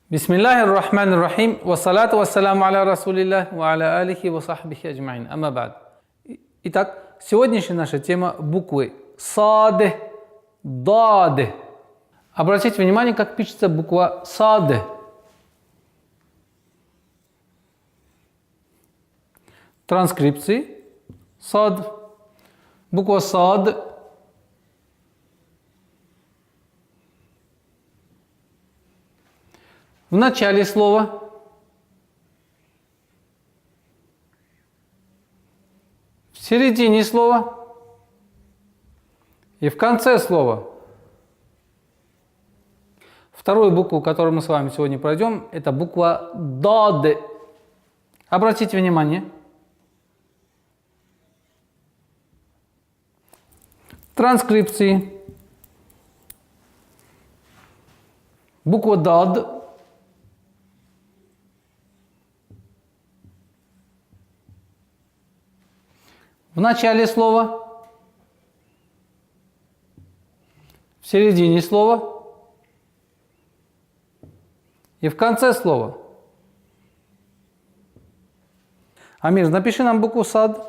Бисмиллахир рахманир рахим. Вассалату вассаламу аля расулиллах ва аля алихи ва сахбихи аджмаин. Амма бад. Итак, сегодняшняя наша тема буквы сад, дад. Обратите внимание, как пишется буква сад. Транскрипции. Сад. Буква сад. В начале слова. В середине слова. И в конце слова. Вторую букву, которую мы с вами сегодня пройдем, это буква дад. Обратите внимание. Транскрипции. Буква дад. В начале слова, в середине слова и в конце слова. Амир, напиши нам букву сад.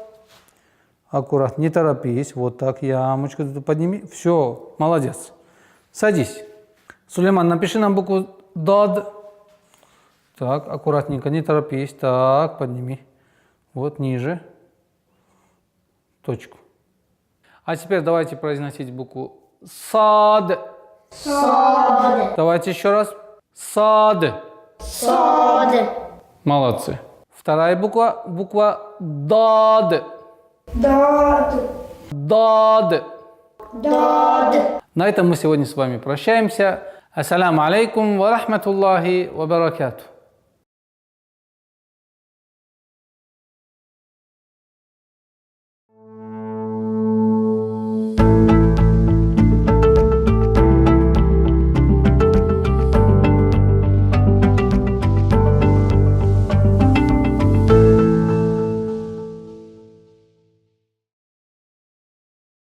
Аккуратно, не торопись. Вот так, ямочку тут подними. Все, молодец. Садись. Сулейман, напиши нам букву дад. Так, аккуратненько, не торопись. Так, подними. Вот ниже. Точку. А теперь давайте произносить букву сад. Сад. Давайте еще раз. Сад. Сад. Молодцы. Вторая буква дад. Дад. Дад. Дад. На этом мы сегодня с вами прощаемся. Ассаламу алейкум ва рахматуллахи ва баракатух.